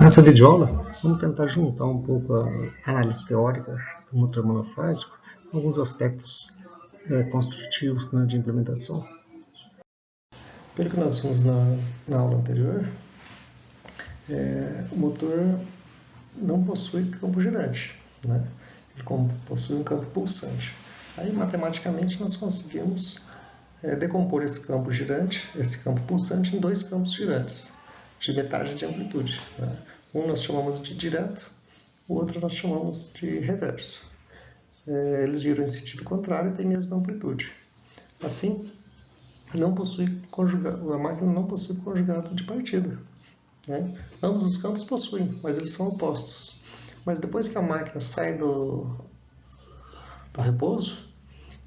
Nessa videoaula, vamos tentar juntar um pouco a análise teórica do motor monofásico com alguns aspectos construtivos, né, de implementação. Pelo que nós vimos na aula anterior, o motor não possui campo girante, né? Ele possui um campo pulsante. Aí, matematicamente, nós conseguimos decompor esse campo girante, esse campo pulsante, em dois campos girantes, de metade de amplitude, né? Um nós chamamos de direto, o outro nós chamamos de reverso. Eles giram em sentido contrário e têm a mesma amplitude. Assim, a máquina não possui conjugado de partida, né? Ambos os campos possuem, mas eles são opostos. Mas depois que a máquina sai do repouso,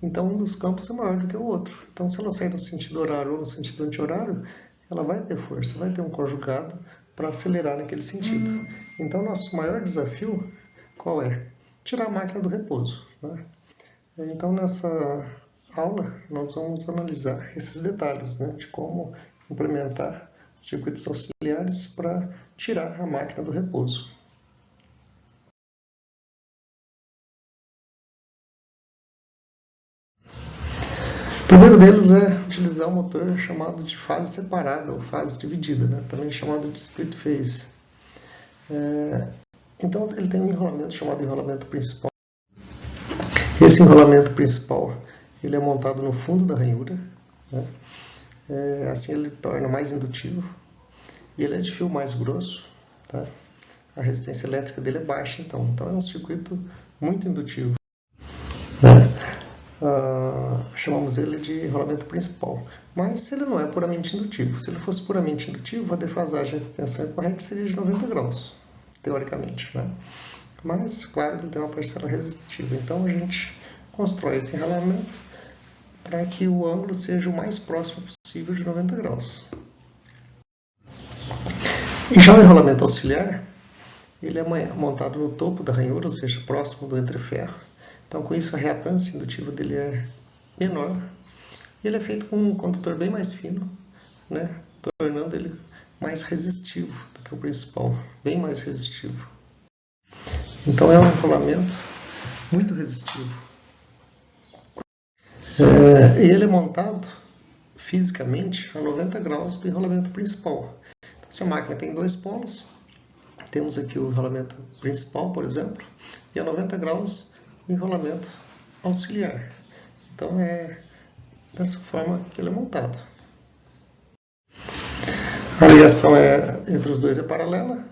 então um dos campos é maior do que o outro. Então, se ela sair no sentido horário ou no sentido anti-horário, ela vai ter força, vai ter um conjugado para acelerar naquele sentido. Então, nosso maior desafio, qual é? Tirar a máquina do repouso, né? Então, nessa aula, nós vamos analisar esses detalhes, né, de como implementar circuitos auxiliares para tirar a máquina do repouso. O primeiro deles é utilizar um motor chamado de fase separada, ou fase dividida, né? Também chamado de split phase. Então, ele tem um enrolamento chamado enrolamento principal. Esse enrolamento principal ele é montado no fundo da ranhura, né? Assim ele torna mais indutivo. E ele é de fio mais grosso, tá? A resistência elétrica dele é baixa, então é um circuito muito indutivo, né? Chamamos ele de enrolamento principal. Mas ele não é puramente indutivo. Se ele fosse puramente indutivo, a defasagem entre tensão e corrente seria de 90 graus, teoricamente, né? Mas, claro, ele tem uma parcela resistiva. Então, a gente constrói esse enrolamento para que o ângulo seja o mais próximo possível de 90 graus. E já o enrolamento auxiliar, ele é montado no topo da ranhura, ou seja, próximo do entreferro. Então, com isso, a reatância indutiva dele é menor. E ele é feito com um condutor bem mais fino, né, tornando ele mais resistivo do que o principal, bem mais resistivo. Então, é um enrolamento muito resistivo. E ele é montado fisicamente a 90 graus do enrolamento principal. Então, se a máquina tem dois polos, temos aqui o enrolamento principal, por exemplo, e a 90 graus o enrolamento auxiliar. Então, é dessa forma que ele é montado. A ligação entre os dois é paralela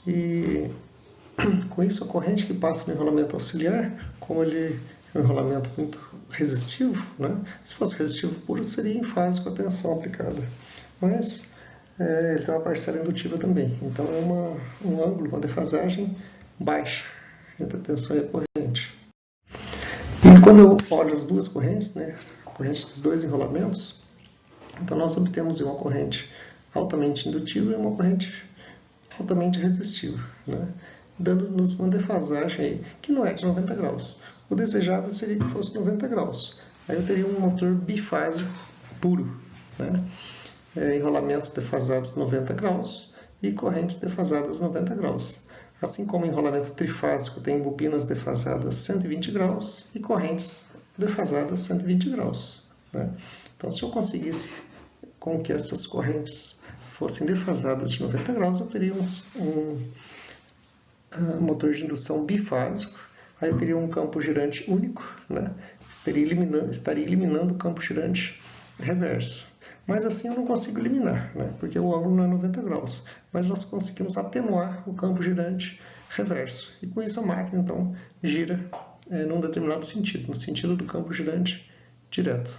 e, com isso, a corrente que passa no enrolamento auxiliar, como ele é um enrolamento muito resistivo, né? Se fosse resistivo puro, seria em fase com a tensão aplicada. Mas ele tem uma parcela indutiva também. Então, é um ângulo, uma defasagem baixa entre a tensão e a corrente. E quando eu olho as duas correntes, né, a corrente dos dois enrolamentos, então nós obtemos uma corrente altamente indutiva e uma corrente altamente resistiva, né, dando-nos uma defasagem aí, que não é de 90 graus. O desejável seria que fosse 90 graus. Aí eu teria um motor bifásico puro, né, enrolamentos defasados 90 graus e correntes defasadas 90 graus. Assim como o enrolamento trifásico tem bobinas defasadas 120 graus e correntes defasadas 120 graus, né? Então, se eu conseguisse com que essas correntes fossem defasadas de 90 graus, eu teria um motor de indução bifásico. Aí eu teria um campo girante único, né? Estaria eliminando o campo girante reverso. Mas assim eu não consigo eliminar, né? Porque o ângulo não é 90 graus. Mas nós conseguimos atenuar o campo girante reverso. E com isso a máquina, então, gira num determinado sentido, no sentido do campo girante direto.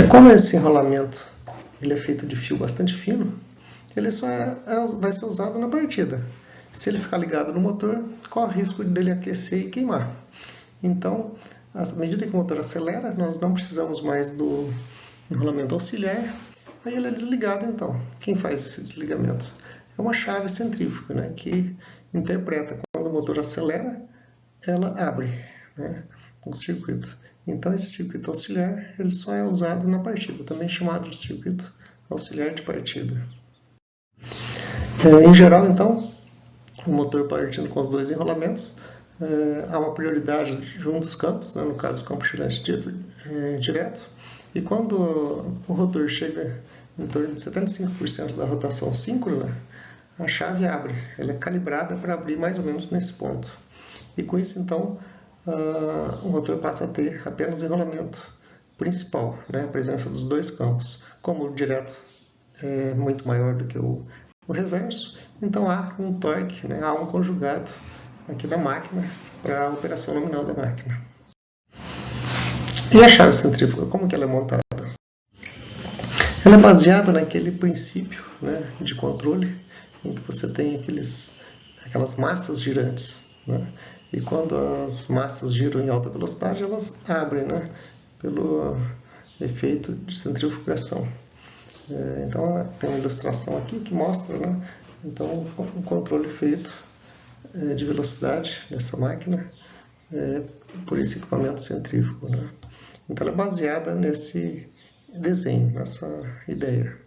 Como esse enrolamento ele é feito de fio bastante fino, ele só vai ser usado na partida. Se ele ficar ligado no motor, corre o risco dele aquecer e queimar. Então, à medida que o motor acelera, nós não precisamos mais do enrolamento auxiliar. Aí ele é desligado, então. Quem faz esse desligamento? É uma chave centrífuga, né, que interpreta quando o motor acelera, ela abre, né, o circuito. Então, esse circuito auxiliar ele só é usado na partida, também chamado de circuito auxiliar de partida. Em geral, então, o motor partindo com os dois enrolamentos, há uma prioridade de um dos campos, né, no caso do campo girante direto, e quando o rotor chega em torno de 75% da rotação síncrona, a chave abre, ela é calibrada para abrir mais ou menos nesse ponto. E com isso, então, o motor passa a ter apenas o enrolamento principal, né, a presença dos dois campos. Como o direto é muito maior do que o reverso, então há um torque, né, há um conjugado aqui da máquina para a operação nominal da máquina. E a chave centrífuga, como que ela é montada? Ela é baseada naquele princípio, né, de controle, em que você tem aquelas massas girantes, né, e quando as massas giram em alta velocidade, elas abrem, né, pelo efeito de centrifugação. Então, tem uma ilustração aqui que mostra, né, então, o controle feito de velocidade dessa máquina por esse equipamento centrífugo, né. Então, ela é baseada nesse desenho, nessa ideia.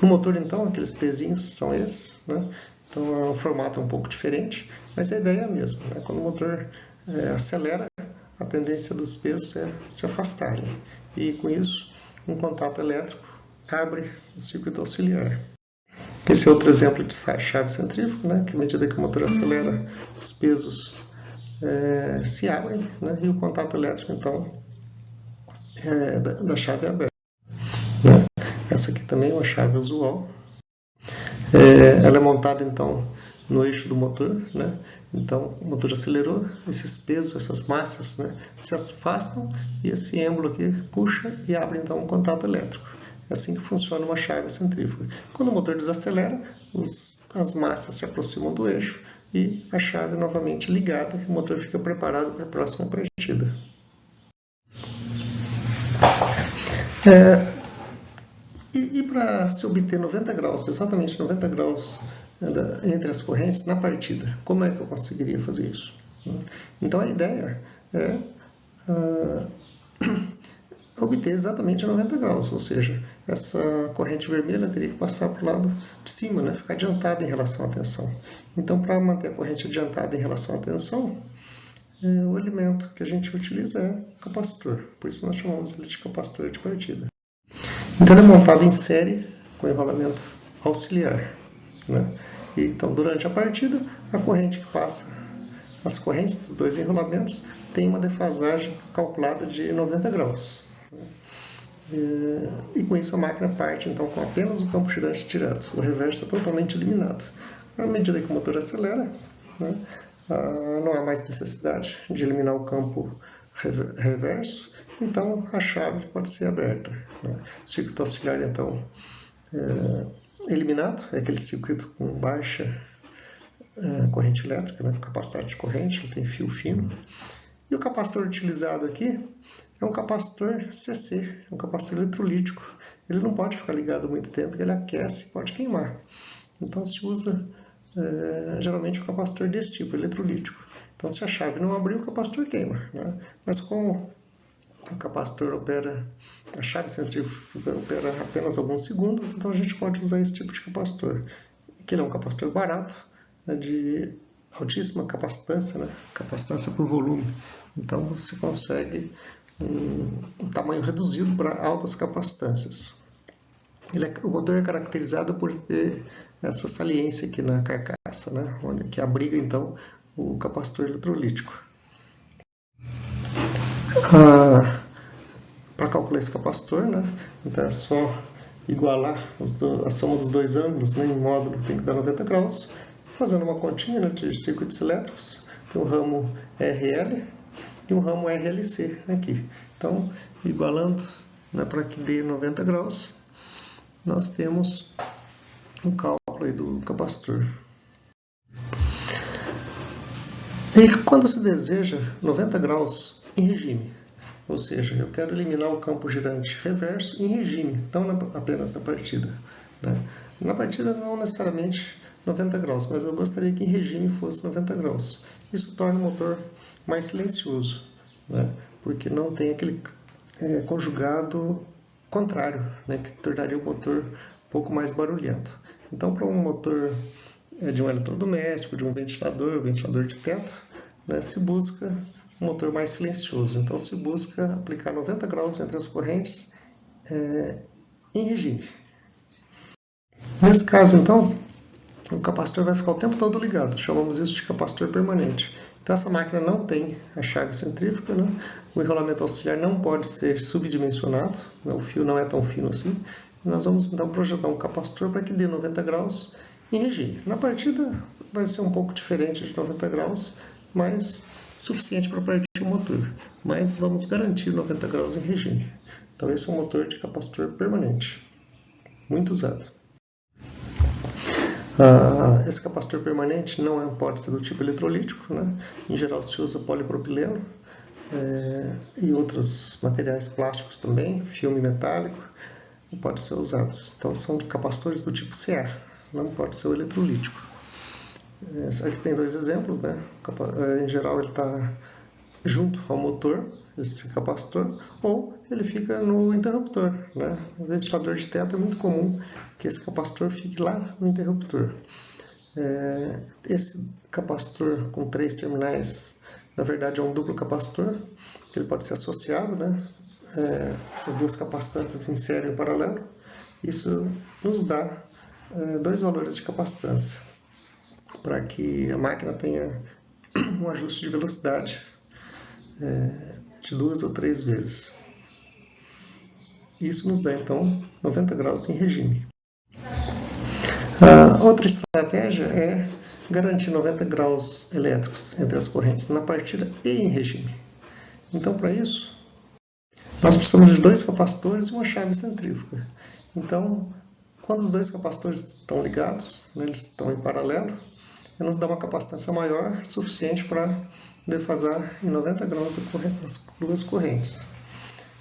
No motor, então, aqueles pezinhos são esses, né? Então, o formato é um pouco diferente, mas a ideia é a mesma, né? Quando o motor acelera, a tendência dos pesos é se afastarem. E, com isso, um contato elétrico abre o circuito auxiliar. Esse é outro exemplo de chave centrífuga, né? Que à medida que o motor acelera, os pesos se abrem, né? E o contato elétrico, então, da chave é aberto. Né? Essa aqui também é uma chave usual. Ela é montada, então, no eixo do motor, né? Então, o motor acelerou, esses pesos, essas massas, né, se afastam e esse êmbolo aqui puxa e abre, então, um contato elétrico. É assim que funciona uma chave centrífuga. Quando o motor desacelera, as massas se aproximam do eixo e a chave novamente ligada e o motor fica preparado para a próxima partida. E para se obter 90 graus, exatamente 90 graus entre as correntes na partida, como é que eu conseguiria fazer isso? Então a ideia é obter exatamente 90 graus, ou seja, essa corrente vermelha teria que passar para o lado de cima, né? Ficar adiantada em relação à tensão. Então, para manter a corrente adiantada em relação à tensão, o elemento que a gente utiliza é capacitor, por isso nós chamamos ele de capacitor de partida. Então, ele é montado em série com enrolamento auxiliar, né? E, então, durante a partida, a corrente que passa, as correntes dos dois enrolamentos têm uma defasagem calculada de 90 graus. E com isso a máquina parte, então, com apenas o campo girante direto. O reverso é totalmente eliminado. À medida que o motor acelera, né, não há mais necessidade de eliminar o campo reverso, então a chave pode ser aberta. Né? O circuito auxiliar, então, eliminado, é aquele circuito com baixa corrente elétrica, né? Capacidade de corrente, ele tem fio fino. E o capacitor utilizado aqui é um capacitor CC, um capacitor eletrolítico. Ele não pode ficar ligado muito tempo, porque ele aquece e pode queimar. Então se usa geralmente um capacitor desse tipo, eletrolítico. Então se a chave não abrir, o capacitor queima. Né? Mas como o capacitor opera, a chave centrífuga opera apenas alguns segundos, então a gente pode usar esse tipo de capacitor. Que ele é um capacitor barato, né, de altíssima capacitância, né, capacitância por volume. Então você consegue um tamanho reduzido para altas capacitâncias. O motor é caracterizado por ter essa saliência aqui na carcaça, né, que abriga então o capacitor eletrolítico. Para calcular esse capacitor, né, então é só igualar a soma dos dois ângulos, né, em módulo tem que dar 90 graus. Fazendo uma continha, né, de circuitos elétricos, tem um ramo RL e um ramo RLC aqui. Então, igualando, né, para que dê 90 graus, nós temos um cálculo aí do capacitor. E quando se deseja 90 graus em regime, ou seja, eu quero eliminar o campo girante reverso em regime, não apenas na partida. Né? Na partida não necessariamente 90 graus, mas eu gostaria que em regime fosse 90 graus. Isso torna o motor mais silencioso, né? Porque não tem aquele conjugado contrário, né? Que tornaria o motor um pouco mais barulhento. Então, para um motor de um eletrodoméstico, de um ventilador de teto, né, se busca um motor mais silencioso. Então, se busca aplicar 90 graus entre as correntes em regime. Nesse caso, então, o capacitor vai ficar o tempo todo ligado. Chamamos isso de capacitor permanente. Então, essa máquina não tem a chave centrífuga, né? O enrolamento auxiliar não pode ser subdimensionado, né? O fio não é tão fino assim. E nós vamos, então, projetar um capacitor para que dê 90 graus em regime. Na partida, vai ser um pouco diferente de 90 graus, mas suficiente para partir o motor. Mas vamos garantir 90 graus em regime. Então, esse é um motor de capacitor permanente, muito usado. Esse capacitor permanente não pode ser do tipo eletrolítico, né? Em geral se usa polipropileno e outros materiais plásticos também, filme metálico, pode ser usados. Então são capacitores do tipo CA, não pode ser o eletrolítico. Aqui tem dois exemplos, né? Em geral ele está junto ao motor, esse capacitor, ou ele fica no interruptor, né? No ventilador de teto é muito comum que esse capacitor fique lá no interruptor. Esse capacitor com 3 terminais, na verdade é um duplo capacitor, que ele pode ser associado, né? Essas duas capacitâncias em série em paralelo. Isso nos dá 2 valores de capacitância, para que a máquina tenha um ajuste de velocidade de 2 ou 3 vezes. Isso nos dá, então, 90 graus em regime. Outra estratégia é garantir 90 graus elétricos entre as correntes na partida e em regime. Então, para isso, nós precisamos de 2 capacitores e uma chave centrífuga. Então, quando os 2 capacitores estão ligados, né, eles estão em paralelo, nos dá uma capacitância maior, suficiente para defasar em 90 graus as 2 correntes.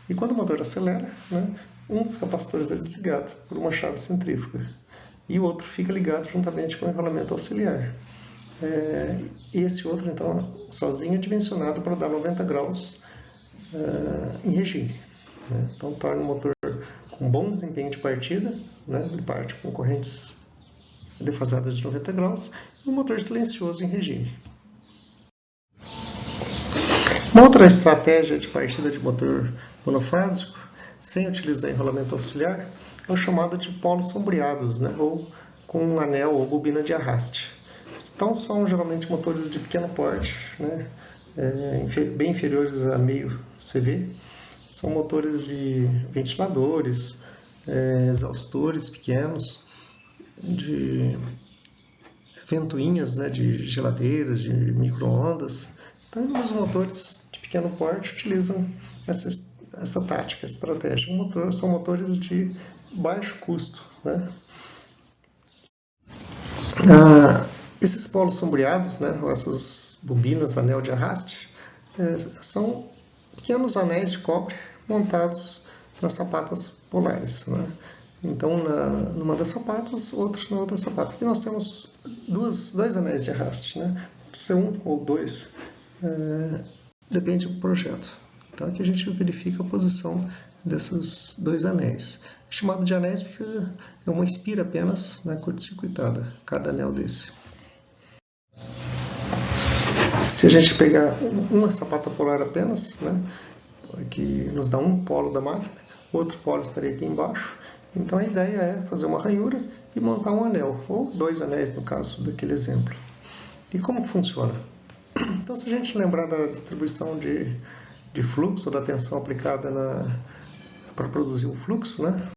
E quando o motor acelera, né, um dos capacitores é desligado por uma chave centrífuga e o outro fica ligado juntamente com o enrolamento auxiliar. Esse outro, então, sozinho é dimensionado para dar 90 graus em regime. Né? Então, torna o motor com bom desempenho de partida, né? Ele parte com correntes defasadas de 90 graus, e um motor silencioso em regime. Uma outra estratégia de partida de motor monofásico, sem utilizar enrolamento auxiliar, é o chamado de polos sombreados, né? Ou com um anel ou bobina de arraste. Então, são geralmente motores de pequeno porte, né? Bem inferiores a meio CV. São motores de ventiladores, exaustores pequenos, de ventoinhas, né, de geladeiras, de micro-ondas. Então, os motores de pequeno porte utilizam essa tática, essa estratégia. São motores de baixo custo, né? Esses polos sombreados, né, ou essas bobinas, anel de arraste, são pequenos anéis de cobre montados nas sapatas polares, né? Então, numa das sapatas, outros na outra sapata. Aqui nós temos dois anéis de arraste, né? Pode ser 1 ou 2, depende do projeto. Então, aqui a gente verifica a posição desses 2 anéis. Chamado de anéis porque é uma espira apenas, né, curto-circuitada, cada anel desse. Se a gente pegar uma sapata polar apenas, né, que nos dá um polo da máquina, outro polo estaria aqui embaixo. Então a ideia é fazer uma ranhura e montar um anel, ou 2 anéis no caso daquele exemplo. E como funciona? Então, se a gente lembrar da distribuição de fluxo, da tensão aplicada para produzir o fluxo, né,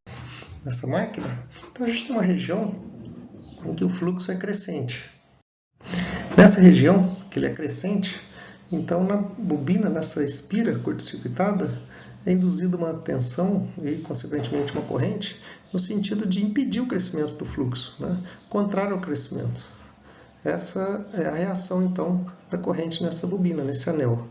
nessa máquina, então a gente tem uma região em que o fluxo é crescente. Nessa região, que ele é crescente, então na bobina, nessa espira curto-circuitada, é induzida uma tensão e, consequentemente, uma corrente no sentido de impedir o crescimento do fluxo, né? Contrário ao crescimento. Essa é a reação, então, da corrente nessa bobina, nesse anel.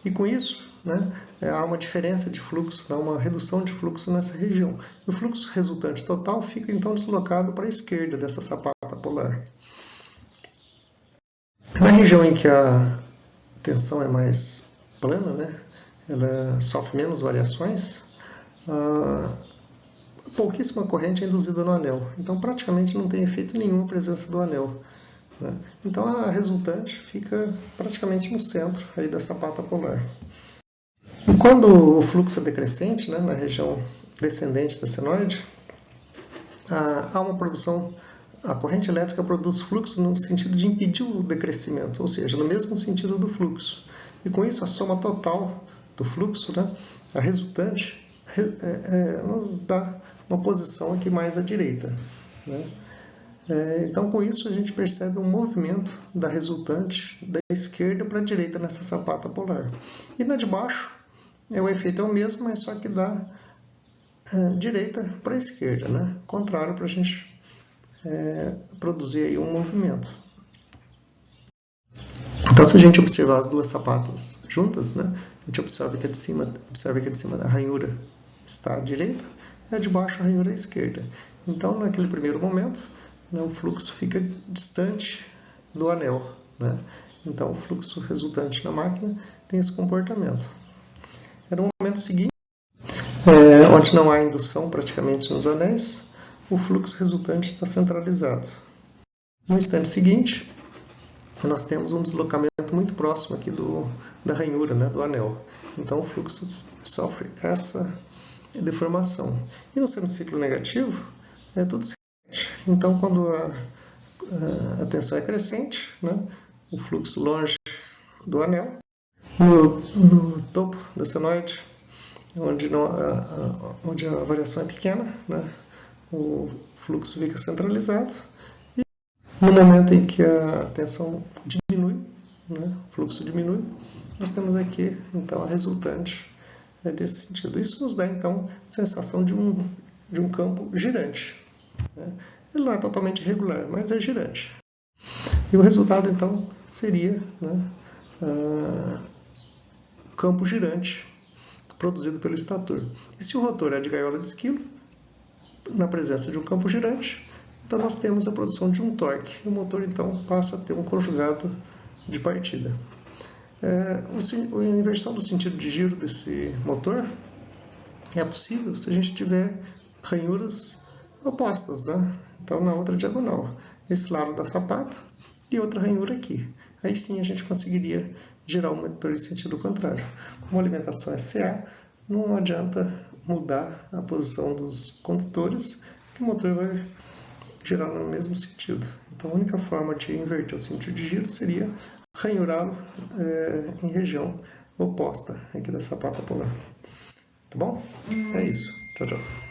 E com isso, né, há uma diferença de fluxo, há uma redução de fluxo nessa região. E o fluxo resultante total fica, então, deslocado para a esquerda dessa sapata polar. Na região em que a tensão é mais plana, né, ela sofre menos variações, pouquíssima corrente é induzida no anel. Então, praticamente não tem efeito nenhum a presença do anel, né? Então, a resultante fica praticamente no centro aí da sapata polar. E quando o fluxo é decrescente, né, na região descendente da senoide, há uma produção, a corrente elétrica produz fluxo no sentido de impedir o decrescimento, ou seja, no mesmo sentido do fluxo. E com isso, a soma total do fluxo, né, a resultante, nos dá uma posição aqui mais à direita, né? Então, com isso, a gente percebe um movimento da resultante da esquerda para a direita nessa sapata polar. E na de baixo, o efeito é o mesmo, mas só que da direita para a esquerda, né? Contrário, para a gente produzir aí um movimento. Então, se a gente observar as duas sapatas juntas, né, a gente observa que a de cima da ranhura está à direita e a de baixo a ranhura à esquerda. Então, naquele primeiro momento, né, o fluxo fica distante do anel, né? Então, o fluxo resultante na máquina tem esse comportamento. No momento seguinte, onde não há indução praticamente nos anéis, o fluxo resultante está centralizado. No instante seguinte, nós temos um deslocamento muito próximo aqui da ranhura, né, do anel. Então, o fluxo sofre essa deformação. E no semiciclo negativo, tudo se repete. Então, quando a tensão é crescente, né, o fluxo longe do anel, no topo da senoide, onde a variação é pequena, né, o fluxo fica centralizado. E no momento em que a tensão diminui, né, o fluxo diminui, nós temos aqui, então, a resultante desse sentido. Isso nos dá, então, a sensação de um campo girante, né? Ele não é totalmente regular, mas é girante. E o resultado, então, seria, né, campo girante produzido pelo estator. E se o rotor é de gaiola de esquilo, na presença de um campo girante, então nós temos a produção de um torque. O motor, então, passa a ter um conjugado de partida. A inversão do sentido de giro desse motor é possível se a gente tiver ranhuras opostas, né? Então, na outra diagonal, esse lado da sapata e outra ranhura aqui. Aí sim a gente conseguiria gerar um motor em sentido contrário. Como a alimentação é CA, não adianta mudar a posição dos condutores, que o motor vai girar no mesmo sentido. Então, a única forma de inverter o sentido de giro seria ranhurá-lo em região oposta aqui da sapata polar. Tá bom? É isso. Tchau, tchau.